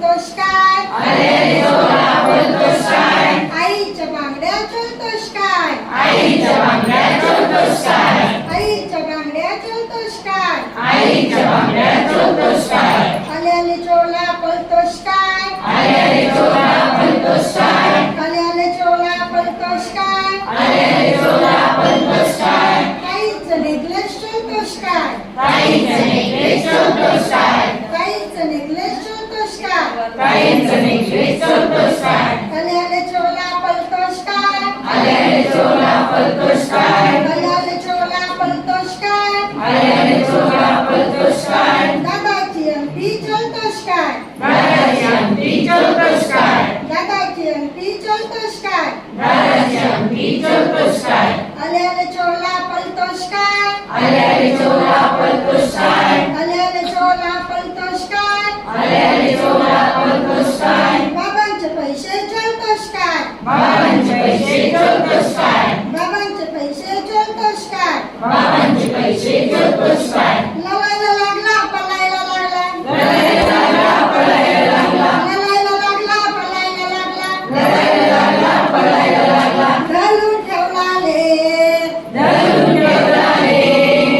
बोलतोस काय? अरे चोरा बोलतोस काय? आईच्या बांगड्या चोलतोस काय? आईच्या बांगड्या चोरतोस काय? आईच्या बांगड्या चोलतोस काय? आईच्या बांगड्या चोरतोस काय? आले आले चोला पळतोस काय? अरे चोरा बोलतोस काय? आले आले चोला पळतोस काय? अरे चोरा बोलतोस काय? काहीच नेकलेस चोलतोस काय? काहीच नेकलेस चोरतोस काय? काहीच नेकलेस चोलतोस काय? काहीच नेकलेस चोरतोस काय? आले आले चोला पळतोस काय? अरे चोरा बोलतोस काय? आले आले चोला पळतोस काय? अरे चोरा बोलतोस काय? दादाची अंगठी चोलतोस काय? दादाची अंगठी चोरतोस काय? दादाची अंगठी चोलतोस काय? दादाची अंगठी चोरतोस काय? आले आले चोला पळतोस काय? अरे चोरा बोलतोस काय? आले आले चोला पळतोस काय? अरे चोरा बोलतोस काय? बाबांचे पैसे चोलतोस काय? बाबांचे पैसे चोरतोस काय? बाबांचे पैसे चोलतोस काय? बाबांचे पैसे चोरतोस काय? लवायला लागला पलायला लागला लढायला लागला पळायला लागला लवायला लागला पलायला लागला लढायला लागला पळायला लागला घालून ठेवला ले धरून ठेवला रे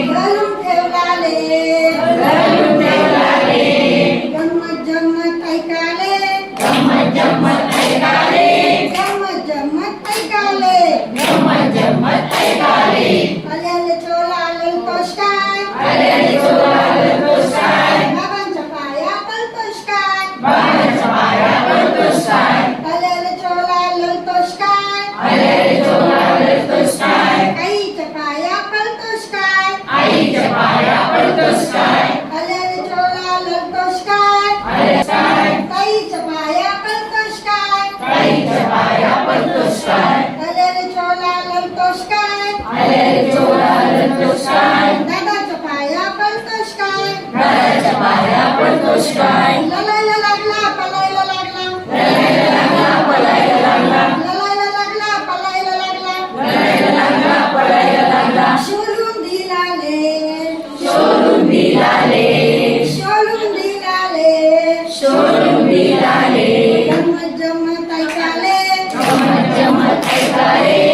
घालून ठेवला ले धरून ठेवला रे गंमत जम्मत ऐकाले गंमत जम्मत ऐकाले गंमत जम्मत ऐकाले गंमत जम्मत ऐकाले आले आले चोला ललतोस काय? अरे चोरा बोलतोस काय? बाबांच्या पाया पळतोस काय? बाबांच्या पाया पडतोस काय? आले आले चोला ललतोस काय? अरे चोरा बोलतोस काय? आईच्या पाया पळतोस काय? आईच्या पाया पडतोस काय? आले आले चोला ललतोस काय? अरे काय? ताईच्या पाया पळतोस काय? आईच्या पाया पडतोस काय? आले आले चोला ललतोस काय? अरे चोरा बोलतोस काय? दादाच्या पाया पळतोस काय? दादाच्या पाया पडतोस काय? ललायला लागला पलायला लागला लढायला लागला पळायला लागला ललायला लागला पलायला लागला लढायला लागला पळायला लागला शोधून दिला ले शोधून दिलाले शोधून दिला ले शोधून दिलाले गंमत जम्मत ऐकाले गंमत जम्मत ऐकाले